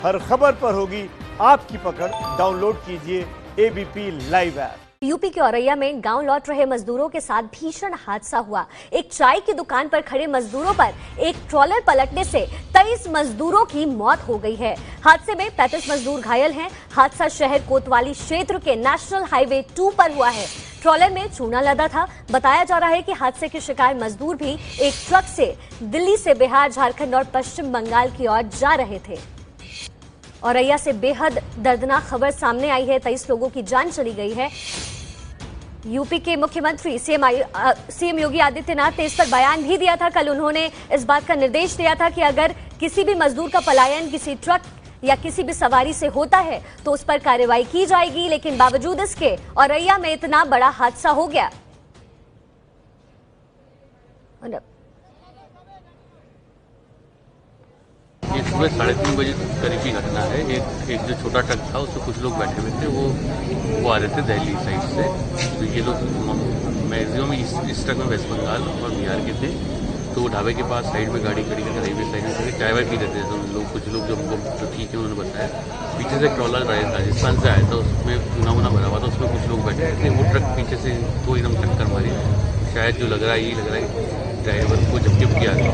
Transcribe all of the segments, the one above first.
हर खबर पर होगी आपकी पकड़। डाउनलोड कीजिए एबीपी लाइव ऐप। यूपी के औरैया में गांव लौट रहे मजदूरों के साथ भीषण हादसा हुआ। एक चाय की दुकान पर खड़े मजदूरों पर एक ट्रॉलर पलटने से 23 मजदूरों की मौत हो गई है। हादसे में 35 मजदूर घायल हैं। हादसा शहर कोतवाली क्षेत्र के नेशनल हाईवे 2 पर हुआ है। ट्रॉलर में चूना लदा था। बताया जा रहा है कि हादसे के शिकार मजदूर भी एक ट्रक से दिल्ली से बिहार, झारखंड और पश्चिम बंगाल की ओर जा रहे थे। औरैया से बेहद दर्दनाक खबर सामने आई है। 23 लोगों की जान चली गई है। यूपी के मुख्यमंत्री सीएम योगी आदित्यनाथ ने इस पर बयान भी दिया था। कल उन्होंने इस बात का निर्देश दिया था कि अगर किसी भी मजदूर का पलायन किसी ट्रक या किसी भी सवारी से होता है तो उस पर कार्रवाई की जाएगी। लेकिन बावजूद इसके औरैया में इतना बड़ा हादसा हो गया। ये सुबह 3:30 बजे करीब की घटना है। एक जो छोटा ट्रक था उसमें कुछ लोग बैठे हुए थे, वो आ रहे थे दिल्ली साइड से। तो ये लोग मैक्सिमम इस ट्रक में वेस्ट बंगाल और बिहार के थे। तो वो ढाबे के पास साइड में गाड़ी खड़ी करके हाईवे साइड में खड़े चाय वाय पी रहे थे। तो कुछ लोग जो ठीक है उन्होंने बताया पीछे से ट्रॉलर राजस्थान से आया था, उसमें चूना वूना भरा हुआ था, उसमें कुछ लोग बैठे थे। वो ट्रक पीछे से तो एकदम टक्कर मारी। शायद जो लग रहा है यही लग रहा है ड्राइवर को जब किया गया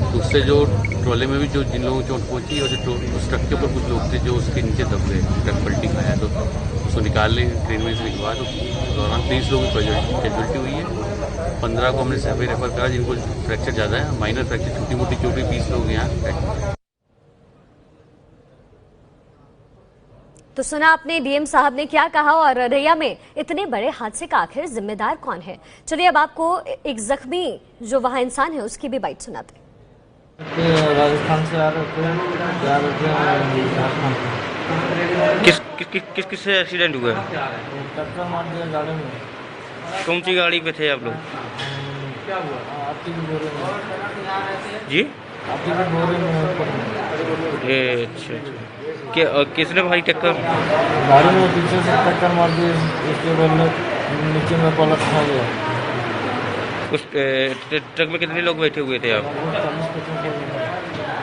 तो उससे जो ट्रॉले में भी जो जिन लोगों को चोट पहुंची और जो उस ट्रक के ऊपर कुछ लोग थे जो उसके नीचे दब गए, ट्रक पलटी खाया तो उसको निकालने ट्रेन में से निकलवा। तो दौरान 23 लोगों की कैजुअलिटी हुई है। 15 को हमने सर्वे रेफर करा जिनको फ्रैक्चर ज़्यादा है, माइनर फ्रैक्चर छोटी मोटी चोट 20 लोग यहाँ। तो सुना आपने डीएम साहब ने क्या कहा और औरैया में इतने बड़े हादसे का आखिर जिम्मेदार कौन है। चलिए अब आपको एक जख्मी जो वहां इंसान है उसकी भी बाइट सुनाते हैं। राजस्थान से आ रहे थे किस से एक्सीडेंट हुआ है? टक्कर मार दिया गाड़ी में। कौन सी गाड़ी पे थे आप लोग? क्या हुआ? आती की बोरे में जी, आती की बोरे में। अच्छा। किसने भाई टक्कर? गाड़ी में पीछे से टक्कर मार दी, उसके बाद नीचे में पलट खा गया। उस ट्रक में कितने लोग बैठे हुए थे आप?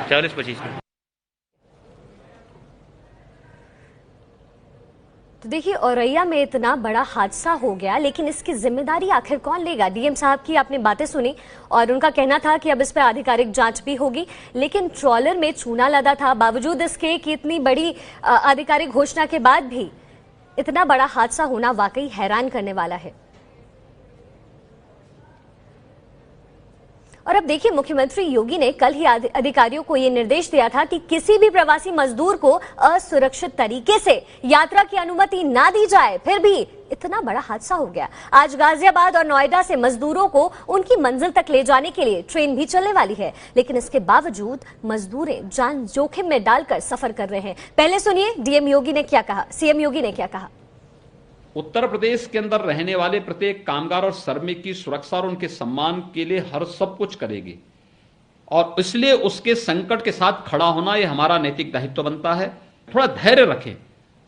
40-25। तो देखिए औरैया में इतना बड़ा हादसा हो गया, लेकिन इसकी जिम्मेदारी आखिर कौन लेगा। डीएम साहब की आपने बातें सुनी और उनका कहना था कि अब इस पर आधिकारिक जांच भी होगी। लेकिन ट्रॉलर में चूना लदा था। बावजूद इसके कि इतनी बड़ी आधिकारिक घोषणा के बाद भी इतना बड़ा हादसा होना वाकई हैरान करने वाला है। और अब देखिए मुख्यमंत्री योगी ने कल ही अधिकारियों को यह निर्देश दिया था कि किसी भी प्रवासी मजदूर को असुरक्षित तरीके से यात्रा की अनुमति ना दी जाए। फिर भी इतना बड़ा हादसा हो गया। आज गाजियाबाद और नोएडा से मजदूरों को उनकी मंजिल तक ले जाने के लिए ट्रेन भी चलने वाली है, लेकिन इसके बावजूद मजदूरें जान जोखिम में डालकर सफर कर रहे हैं। पहले सुनिए डीएम योगी ने क्या कहा, सीएम योगी ने क्या कहा। उत्तर प्रदेश के अंदर रहने वाले प्रत्येक कामगार और श्रमिक की सुरक्षा और उनके सम्मान के लिए हर सब कुछ करेगी और इसलिए उसके संकट के साथ खड़ा होना यह हमारा नैतिक दायित्व बनता है। थोड़ा धैर्य रखें,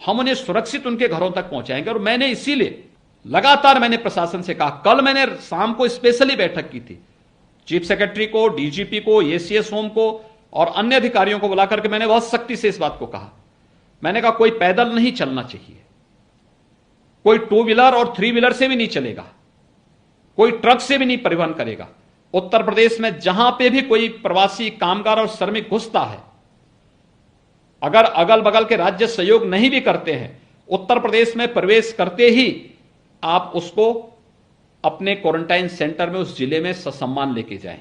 हम उन्हें सुरक्षित उनके घरों तक पहुंचाएंगे। और मैंने इसीलिए लगातार मैंने प्रशासन से कहा, कल मैंने शाम को स्पेशली बैठक की थी, चीफ सेक्रेटरी को, डीजीपी को, एसीएस होम को और अन्य अधिकारियों को बुलाकर के मैंने बहुत सख्ती से इस बात को कहा। मैंने कहा कोई पैदल नहीं चलना चाहिए, कोई 2 व्हीलर और 3 व्हीलर से भी नहीं चलेगा, कोई ट्रक से भी नहीं परिवहन करेगा। उत्तर प्रदेश में जहां पे भी कोई प्रवासी कामगार और श्रमिक घुसता है, अगर अगल बगल के राज्य सहयोग नहीं भी करते हैं, उत्तर प्रदेश में प्रवेश करते ही आप उसको अपने क्वारंटाइन सेंटर में उस जिले में ससम्मान लेके जाएं।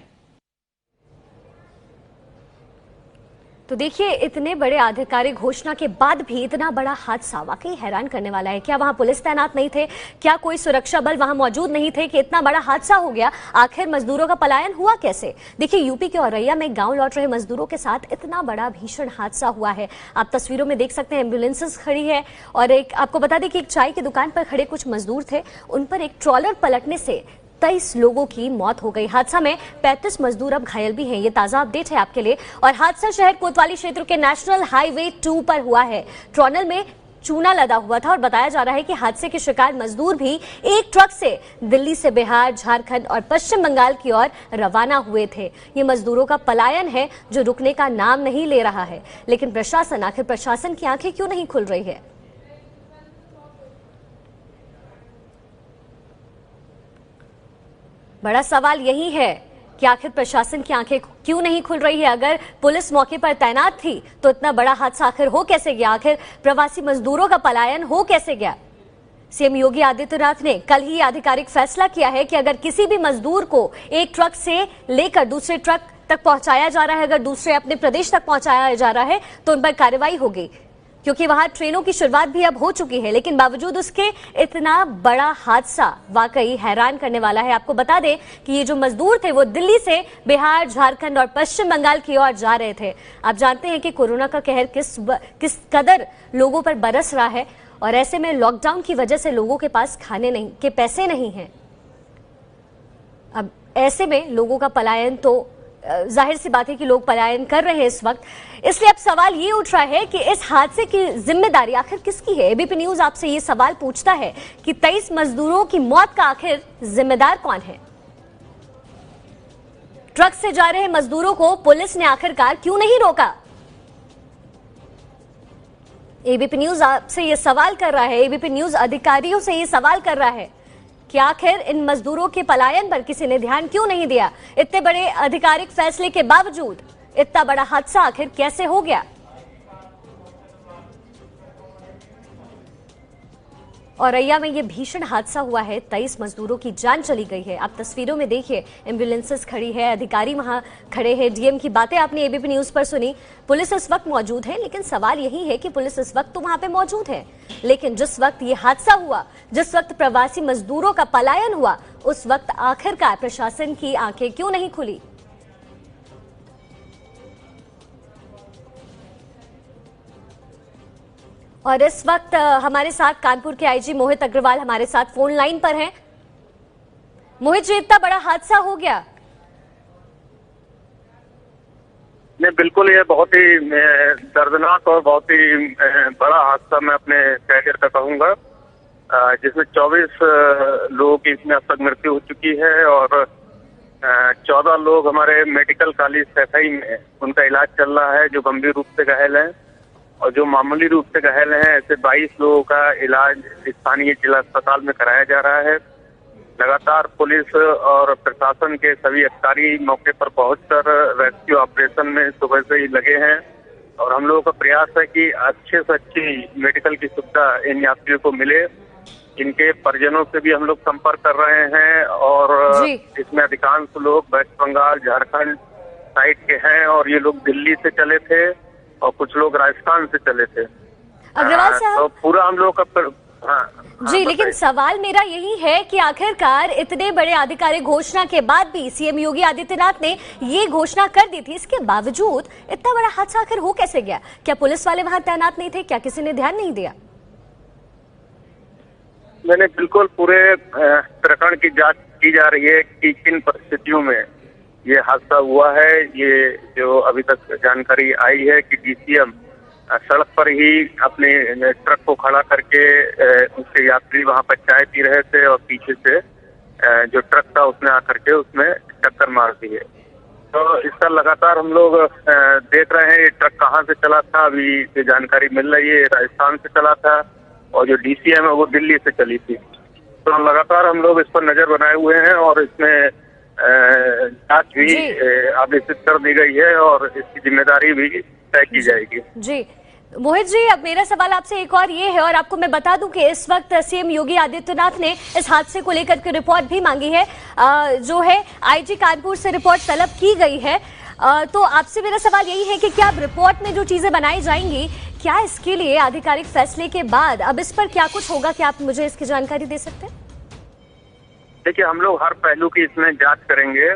तो देखिए इतने बड़े आधिकारिक घोषणा के बाद भी इतना बड़ा हादसा वाकई हैरान करने वाला है। क्या वहां पुलिस तैनात नहीं थे? क्या कोई सुरक्षा बल वहां मौजूद नहीं थे कि इतना बड़ा हादसा हो गया? आखिर मजदूरों का पलायन हुआ कैसे? देखिए यूपी के औरैया में गांव लौट रहे मजदूरों के साथ इतना बड़ा भीषण हादसा हुआ है। आप तस्वीरों में देख सकते हैं, एम्बुलेंसेस खड़ी है और एक आपको बता दें कि एक चाय की दुकान पर खड़े कुछ मजदूर थे, उन पर एक ट्रॉलर पलटने से 23 लोगों की मौत हो गई। हादसा में 35 मजदूर अब घायल भी हैं। ये ताजा अपडेट है आपके लिए। और हादसा शहर कोतवाली क्षेत्र के नेशनल हाईवे 2 पर हुआ है। ट्रॉलर में चूना लदा हुआ था और बताया जा रहा है कि हादसे के शिकार मजदूर भी एक ट्रक से दिल्ली से बिहार, झारखंड और पश्चिम बंगाल की ओर रवाना हुए थे। ये मजदूरों का पलायन है जो रुकने का नाम नहीं ले रहा है। लेकिन प्रशासन, आखिर प्रशासन की आंखें क्यों नहीं खुल रही है? बड़ा सवाल यही है कि आखिर प्रशासन की आंखें क्यों नहीं खुल रही है। अगर पुलिस मौके पर तैनात थी तो इतना बड़ा हादसा आखिर हो कैसे गया? आखिर प्रवासी मजदूरों का पलायन हो कैसे गया? सीएम योगी आदित्यनाथ ने कल ही आधिकारिक फैसला किया है कि अगर किसी भी मजदूर को एक ट्रक से लेकर दूसरे ट्रक तक पहुंचाया जा रहा है, अगर दूसरे अपने प्रदेश तक पहुंचाया जा रहा है तो उन पर कार्रवाई होगी, क्योंकि वहां ट्रेनों की शुरुआत भी अब हो चुकी है। लेकिन बावजूद उसके इतना बड़ा हादसा वाकई हैरान करने वाला है। आपको बता दें कि ये जो मजदूर थे वो दिल्ली से बिहार, झारखंड और पश्चिम बंगाल की ओर जा रहे थे। आप जानते हैं कि कोरोना का कहर किस कदर लोगों पर बरस रहा है और ऐसे में लॉकडाउन की वजह से लोगों के पास खाने के पैसे नहीं हैं। अब ऐसे में लोगों का पलायन तो जाहिर सी बात है कि लोग पलायन कर रहे हैं इस वक्त। इसलिए अब सवाल ये उठ रहा है कि इस हादसे की जिम्मेदारी आखिर किसकी है? एबीपी न्यूज आपसे ये सवाल पूछता है कि 23 मजदूरों की मौत का आखिर जिम्मेदार कौन है? ट्रक से जा रहे मजदूरों को पुलिस ने आखिरकार क्यों नहीं रोका? एबीपी न्यूज आपसे ये सवाल कर रहा है, एबीपी न्यूज अधिकारियों से ये सवाल कर रहा है कि आखिर इन मजदूरों के पलायन पर किसी ने ध्यान क्यों नहीं दिया? इतने बड़े आधिकारिक फैसले के बावजूद इतना बड़ा हादसा आखिर कैसे हो गया? औरैया में ये भीषण हादसा हुआ है, 23 मजदूरों की जान चली गई है। आप तस्वीरों में देखिए, एम्बुलेंसेस खड़ी है, अधिकारी वहां खड़े हैं। डीएम की बातें आपने एबीपी न्यूज पर सुनी। पुलिस इस वक्त मौजूद है, लेकिन सवाल यही है कि पुलिस इस वक्त तो वहां पे मौजूद है, लेकिन जिस वक्त ये हादसा हुआ, जिस वक्त प्रवासी मजदूरों का पलायन हुआ, उस वक्त आखिरकार प्रशासन की आंखें क्यों नहीं खुली? और इस वक्त हमारे साथ कानपुर के आईजी मोहित अग्रवाल हमारे साथ फोन लाइन पर हैं। मोहित जी, इतना बड़ा हादसा हो गया? नहीं, बिल्कुल ये बहुत ही दर्दनाक और बहुत ही बड़ा हादसा मैं अपने कैरियर का कहूंगा, जिसमें 24 लोगों की इसमें अब तक मृत्यु हो चुकी है और 14 लोग हमारे मेडिकल कॉलेज सैफई में उनका इलाज चल रहा है जो गंभीर रूप से घायल हैं, और जो मामूली रूप से घायल हैं ऐसे 22 लोगों का इलाज स्थानीय जिला अस्पताल में कराया जा रहा है। लगातार पुलिस और प्रशासन के सभी अधिकारी मौके पर पहुंचकर रेस्क्यू ऑपरेशन में सुबह से ही लगे हैं और हम लोगों का प्रयास है कि अच्छे से अच्छी मेडिकल की सुविधा इन यात्रियों को मिले। इनके परिजनों से भी हम लोग संपर्क कर रहे हैं और इसमें अधिकांश लोग वेस्ट बंगाल, झारखंड साइड के हैं और ये लोग दिल्ली से चले थे और कुछ लोग राजस्थान से चले थे। अग्रवाल साहब, तो पूरा हम लोग का जी, लेकिन सवाल मेरा यही है कि आखिरकार इतने बड़े आधिकारिक घोषणा के बाद भी सीएम योगी आदित्यनाथ ने ये घोषणा कर दी थी, इसके बावजूद इतना बड़ा हादसा आखिर हो कैसे गया? क्या पुलिस वाले वहां तैनात नहीं थे? क्या किसी ने ध्यान नहीं दिया? मैंने बिल्कुल पूरे प्रकरण की जांच की जा रही है कि किन परिस्थितियों में ये हादसा हुआ है। ये जो अभी तक जानकारी आई है कि डीसीएम सड़क पर ही अपने ट्रक को खड़ा करके उसके यात्री वहां पर चाय पी रहे थे और पीछे से जो ट्रक था उसने आकर के उसमें टक्कर मार दी है। तो इसका लगातार हम लोग देख रहे हैं ये ट्रक कहाँ से चला था। अभी जो जानकारी मिल रही है राजस्थान से चला था और जो डीसीएम है वो दिल्ली से चली थी। तो लगातार हम लोग इस पर नजर बनाए हुए हैं और इसमें जांच भी आदेशित कर दी गई है और इसकी जिम्मेदारी भी तय की जाएगी। जी मोहित जी, अब मेरा सवाल आपसे एक और ये है, और आपको मैं बता दूं कि इस वक्त सीएम योगी आदित्यनाथ ने इस हादसे को लेकर के रिपोर्ट भी मांगी है, जो है आईजी कानपुर से रिपोर्ट तलब की गई है। तो आपसे मेरा सवाल यही है कि क्या अब रिपोर्ट में जो चीजें बनाई जाएंगी, क्या इसके लिए आधिकारिक फैसले के बाद अब इस पर क्या कुछ होगा? क्या आप मुझे इसकी जानकारी दे सकते हैं? देखिए, हम लोग हर पहलू की इसमें जांच करेंगे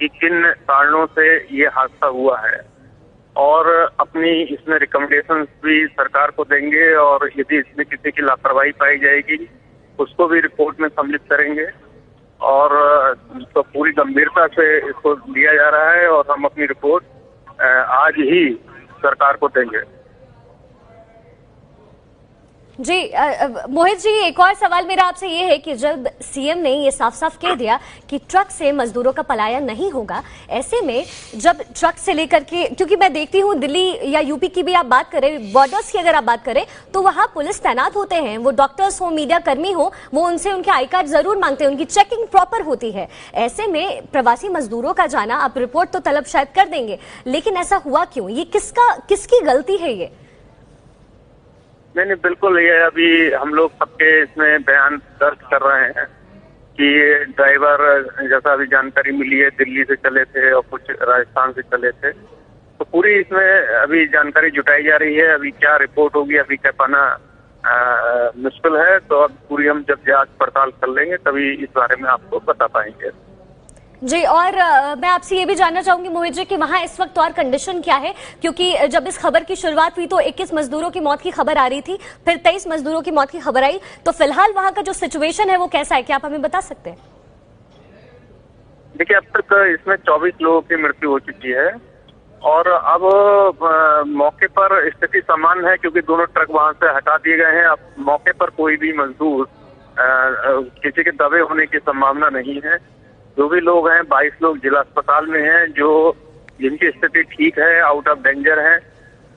कि किन कारणों से ये हादसा हुआ है और अपनी इसमें रिकमेंडेशंस भी सरकार को देंगे और यदि इसमें किसी की लापरवाही पाई जाएगी उसको भी रिपोर्ट में सम्मिलित करेंगे और तो पूरी गंभीरता से इसको दिया जा रहा है और हम अपनी रिपोर्ट आज ही सरकार को देंगे। जी मोहित जी, एक और सवाल मेरा आपसे ये है कि जब सीएम ने ये साफ साफ कह दिया कि ट्रक से मजदूरों का पलायन नहीं होगा, ऐसे में जब ट्रक से लेकर के, क्योंकि मैं देखती हूँ दिल्ली या यूपी की भी आप बात करें, बॉर्डर्स की अगर आप बात करें तो वहां पुलिस तैनात होते हैं, वो डॉक्टर्स हो, मीडिया कर्मी हो, वो उनसे उनके आई कार्ड जरूर मांगते हैं, उनकी चेकिंग प्रॉपर होती है। ऐसे में प्रवासी मजदूरों का जाना, आप रिपोर्ट तो तलब शायद कर देंगे, लेकिन ऐसा हुआ क्यों? ये किसकी गलती है ये? नहीं, बिल्कुल, ये अभी हम लोग सबके इसमें बयान दर्ज कर रहे हैं कि ड्राइवर, जैसा अभी जानकारी मिली है, दिल्ली से चले थे और कुछ राजस्थान से चले थे, तो पूरी इसमें अभी जानकारी जुटाई जा रही है। अभी क्या रिपोर्ट होगी अभी कह पाना मुश्किल है, तो अब पूरी हम जब जांच पड़ताल कर लेंगे तभी इस बारे में आपको बता पाएंगे। जी, और मैं आपसे ये भी जानना चाहूंगी मोहित जी कि वहां इस वक्त और कंडीशन क्या है, क्योंकि जब इस खबर की शुरुआत हुई तो 21 मजदूरों की मौत की खबर आ रही थी, फिर 23 मजदूरों की मौत की खबर आई, तो फिलहाल वहां का जो सिचुएशन है वो कैसा है, क्या आप हमें बता सकते हैं? देखिए, अब तक इसमें 24 लोगों की मृत्यु हो चुकी है और अब मौके पर स्थिति सामान्य है, क्योंकि दोनों ट्रक वहां से हटा दिए गए हैं। अब मौके पर कोई भी मजदूर किसी के दबे होने की संभावना नहीं है। जो भी लोग हैं, 22 लोग जिला अस्पताल में हैं, जिनकी स्थिति ठीक है, आउट ऑफ डेंजर है।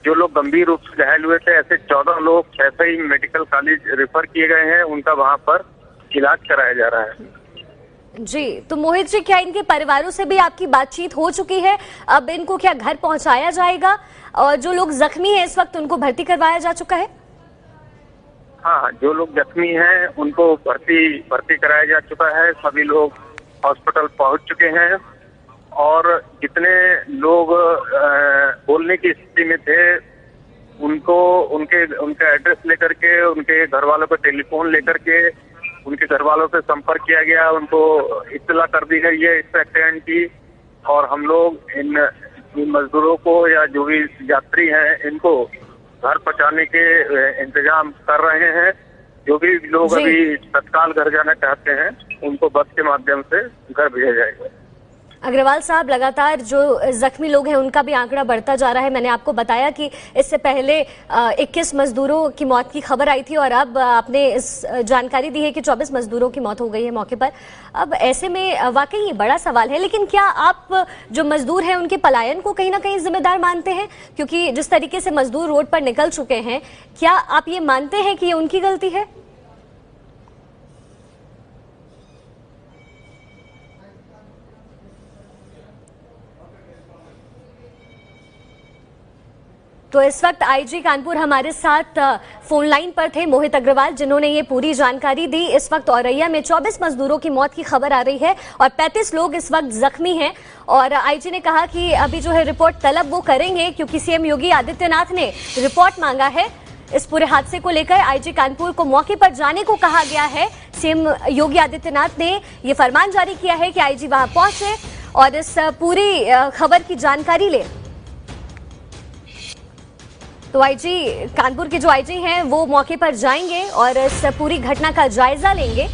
जो लोग गंभीर रूप से घायल हुए थे, ऐसे 14 लोग सैफई मेडिकल कॉलेज रेफर किए गए हैं, उनका वहां पर इलाज कराया जा रहा है। जी, तो मोहित जी, क्या इनके परिवारों से भी आपकी बातचीत हो चुकी है? अब इनको क्या घर पहुंचाया जाएगा? और जो लोग जख्मी हैं इस वक्त, उनको भर्ती करवाया जा चुका है? हाँ, जो लोग जख्मी हैं उनको भर्ती कराया जा चुका है। सभी लोग हॉस्पिटल पहुंच चुके हैं और जितने लोग बोलने की स्थिति में थे, उनका एड्रेस लेकर के, उनके घर वालों को टेलीफोन लेकर के उनके घर वालों से संपर्क किया गया, उनको इत्तला कर दी गई है इस एक्सीडेंट की, और हम लोग इन मजदूरों को या जो भी यात्री हैं इनको घर पहुंचाने के इंतजाम कर रहे हैं। जो भी लोग अभी तत्काल घर जाना चाहते हैं उनको बस के माध्यम से घर भेजा जाएगा। अग्रवाल साहब, लगातार जो जख्मी लोग हैं उनका भी आंकड़ा बढ़ता जा रहा है। मैंने आपको बताया कि इससे पहले 21 मजदूरों की मौत की खबर आई थी और अब आपने इस जानकारी दी है कि 24 मजदूरों की मौत हो गई है मौके पर। अब ऐसे में वाकई ये बड़ा सवाल है, लेकिन क्या आप जो मजदूर हैं उनके पलायन को कहीं ना कहीं जिम्मेदार मानते हैं? क्योंकि जिस तरीके से मजदूर रोड पर निकल चुके हैं, क्या आप ये मानते हैं कि ये उनकी गलती है? तो इस वक्त आईजी कानपुर हमारे साथ फोन लाइन पर थे, मोहित अग्रवाल, जिन्होंने ये पूरी जानकारी दी। इस वक्त औरैया में 24 मजदूरों की मौत की खबर आ रही है और 35 लोग इस वक्त जख्मी हैं। और आईजी ने कहा कि अभी जो है रिपोर्ट तलब वो करेंगे, क्योंकि सीएम योगी आदित्यनाथ ने रिपोर्ट मांगा है इस पूरे हादसे को लेकर। आईजी कानपुर को मौके पर जाने को कहा गया है। सीएम योगी आदित्यनाथ ने ये फरमान जारी किया है कि आईजी वहां पहुंचे और इस पूरी खबर की जानकारी ले। तो आईजी कानपुर के जो आईजी हैं वो मौके पर जाएंगे और इस पूरी घटना का जायजा लेंगे।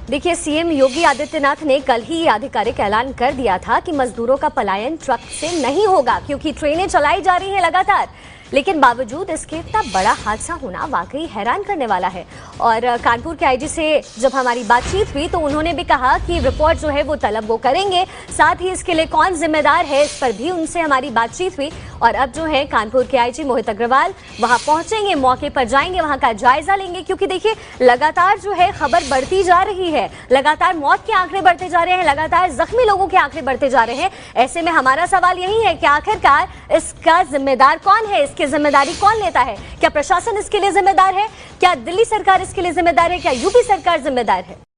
देखिए, सीएम योगी आदित्यनाथ ने कल ही आधिकारिक ऐलान कर दिया था कि मजदूरों का पलायन ट्रक से नहीं होगा, क्योंकि ट्रेनें चलाई जा रही हैं लगातार। लेकिन बावजूद इसके इतना बड़ा हादसा होना वाकई हैरान करने वाला है। और कानपुर के आईजी से जब हमारी बातचीत हुई तो उन्होंने भी कहा कि रिपोर्ट जो है वो तलब वो करेंगे, साथ ही इसके लिए कौन जिम्मेदार है इस पर भी उनसे हमारी बातचीत हुई। और अब जो है कानपुर के आईजी मोहित अग्रवाल वहां पहुंचेंगे, मौके पर जाएंगे, वहां का जायजा लेंगे, क्योंकि देखिए लगातार जो है खबर बढ़ती जा रही है, लगातार मौत के आंकड़े बढ़ते जा रहे हैं, लगातार जख्मी लोगों के आंकड़े बढ़ते जा रहे हैं। ऐसे में हमारा सवाल यही है कि आखिरकार इसका जिम्मेदार कौन है, इसकी जिम्मेदारी कौन लेता है? क्या प्रशासन इसके लिए जिम्मेदार है? क्या दिल्ली सरकार इसके लिए जिम्मेदार है? क्या यूपी सरकार जिम्मेदार है?